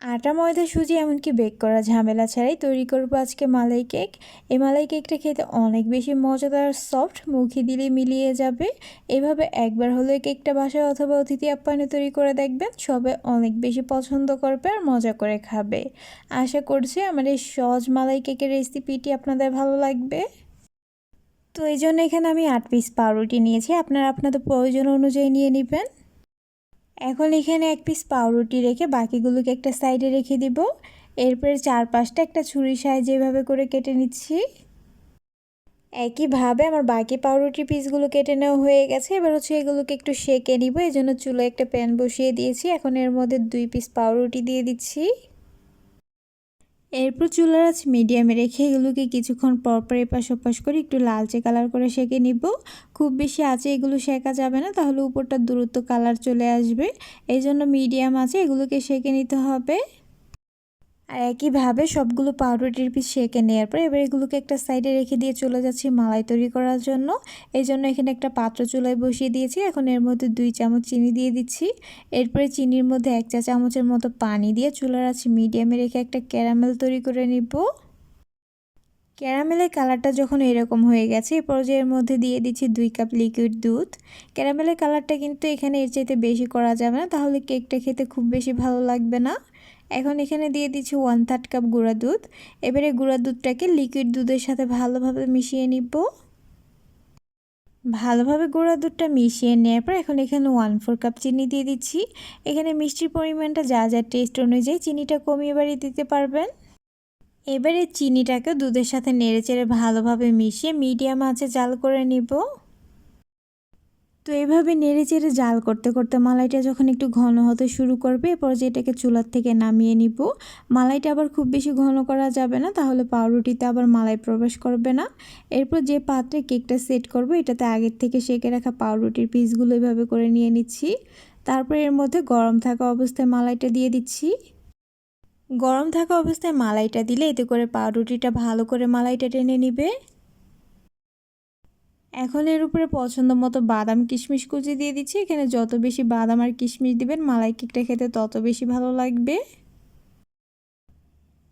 আটা ময়দা সুজি এমনকি বেক করা ঝামেলা ছাড়াই তৈরি করবো আজকে মালাই কেক। এই মালাই কেকটা খেতে অনেক বেশি মজাদার, সফট, মুখে দিলে মিলিয়ে যাবে। এভাবে একবার হলেও কেকটা বাসায় অথবা অতিথি আপ্যায়নে তৈরি করে দেখবেন, সবাই অনেক বেশি পছন্দ করবে আর মজা করে খাবে। আশা করছি আমার এই সহজ মালাই কেকের রেসিপিটি আপনাদের ভালো লাগবে। তো এই জন্য এখানে আমি 8 পিস পাউরুটি নিয়েছি, আপনারা আপনাদের প্রয়োজন অনুযায়ী নিয়ে নেবেন। এখন এখানে 1 পিস পাউরুটি রেখে বাকিগুলোকে একটা সাইডে রেখে দিব। এরপরে 4-5টা একটা ছুরির সাহায্যে এভাবে করে কেটে নিচ্ছি। একইভাবে আমার বাকি পাউরুটি পিসগুলো কেটে নেওয়া হয়ে গেছে। এবার হচ্ছে এগুলোকে একটু সেঁকে নিব, এই জন্য চুলায় একটা প্যান বসিয়ে দিয়েছি। এখন এর মধ্যে 2 পিস পাউরুটি দিয়ে দিচ্ছি। এরপর চুলার আঁচ মিডিয়ামে রেখে এগুলোকে কিছুক্ষণ পরপর এপাশ ওপাশ করে একটু লালচে কালার করে সেঁকে নিব। খুব বেশি আঁচে এগুলো সেঁকা যাবে না, তাহলে উপরটা দ্রুত কালার চলে আসবে। এই জন্য মিডিয়াম আঁচে এগুলোকে সেঁকে নিতে হবে। আর একইভাবে সবগুলো পাউরুটির পিস সেঁকে নেওয়ার পর এবার এগুলোকে একটা সাইডে রেখে দিয়ে চলে যাচ্ছি মালাই তৈরি করার জন্য। এই জন্য এখানে একটা পাত্র চুলায় বসিয়ে দিয়েছি। এখন এর মধ্যে 2 চামচ চিনি দিয়ে দিচ্ছি। এরপরে চিনির মধ্যে 1 চা চামচের মতো পানি দিয়ে চুলার আঁচ মিডিয়ামে রেখে একটা ক্যারামেল তৈরি করে নিব। ক্যারামেলের কালারটা যখন এরকম হয়ে গেছে, এই পর্যায়ের মধ্যে দিয়ে দিচ্ছি 2 কাপ লিকুইড দুধ। ক্যারামেলের কালারটা কিন্তু এখানে এর চাইতে বেশি করা যাবে না, তাহলে কেকটা খেতে খুব বেশি ভালো লাগবে না। এখন এখানে দিয়ে দিচ্ছি 1/3 কাপ গুঁড়া দুধ। এবারে গুঁড়া দুধটাকে লিকুইড দুধের সাথে ভালোভাবে মিশিয়ে নিব। ভালোভাবে গুঁড়া দুধটা মিশিয়ে নেওয়ার পর এখন এখানে 1/4 কাপ চিনি দিয়ে দিচ্ছি। এখানে মিষ্টির পরিমাণটা যা যা টেস্ট অনুযায়ী চিনিটা কমিয়ে বাড়িয়ে দিতে পারবেন। এবারে চিনিটাকে দুধের সাথে নেড়েচেড়ে ভালোভাবে মিশিয়ে মিডিয়াম আঁচে জাল করে নিব। তো এইভাবে নেড়েচেড়ে জাল করতে করতে মালাইটা যখন একটু ঘন হতে শুরু করবে, এরপর যেটাকে চুলার থেকে নামিয়ে নিব। মালাইটা আবার খুব বেশি ঘন করা যাবে না, তাহলে পাউরুটিতে আবার মালাই প্রবেশ করবে না। এরপর যে পাত্রে কেকটা সেট করব, এটাতে আগের থেকে সেঁকে রাখা পাউরুটির পিসগুলো এভাবে করে নিয়ে নিচ্ছি। তারপর এর মধ্যে গরম থাকা অবস্থায় মালাইটা দিয়ে দিচ্ছি। গরম থাকা অবস্থায় মালাইটা দিলে এতে করে পাউরুটিটা ভালো করে মালাইটা টেনে নিবে। এখন এর উপরে পছন্দ মতো বাদাম কিশমিশ কুচি দিয়ে দিচ্ছি। এখানে যত বেশি বাদাম আর কিশমিশ দিবেন মালাই কেকটা খেতে তত বেশি ভালো লাগবে।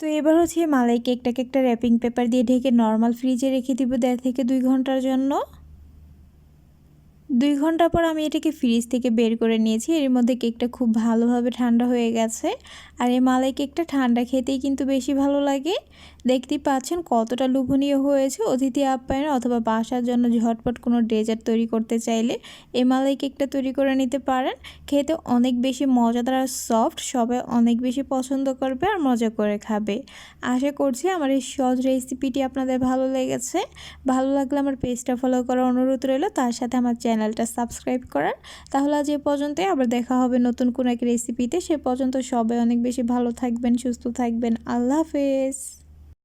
তো এবার হচ্ছে মালাই কেকটাকে একটা র্যাপিং পেপার দিয়ে ঢেকে নর্মাল ফ্রিজে রেখে দিব 1.5 থেকে 2 ঘন্টার জন্য। 2 ঘন্টা পর আমি এটাকে ফ্রিজ থেকে বের করে নিয়েছি। এর মধ্যে কেকটা খুব ভালোভাবে ঠান্ডা হয়ে গেছে। আর এই মালাই কেকটা ঠান্ডা খেতেই কিন্তু বেশি ভালো লাগে। দেখতেই পাচ্ছেন কতটা লোভনীয় হয়েছে। অতিথি আপ্যায়ন অথবা বাসার জন্য ঝটপট কোনো ডেজার্ট তৈরি করতে চাইলে এই মালাই কেকটা তৈরি করে নিতে পারেন। খেতে অনেক বেশি মজাদার আর সফট, সবাই অনেক বেশি পছন্দ করবে আর মজা করে খাবে। আশা করছি আমার এই সহজ রেসিপিটি আপনাদের ভালো লেগেছে। ভালো লাগলে আমার পেজটা ফলো করার অনুরোধ রইল, তার সাথে আমার চ্যানেলটা সাবস্ক্রাইব করার। তাহলে আজ এ পর্যন্তই, আবার দেখা হবে নতুন কোনো এক রেসিপিতে। সে পর্যন্ত সবাই অনেক বেশি ভালো থাকবেন, সুস্থ থাকবেন। আল্লাহ হাফেজ।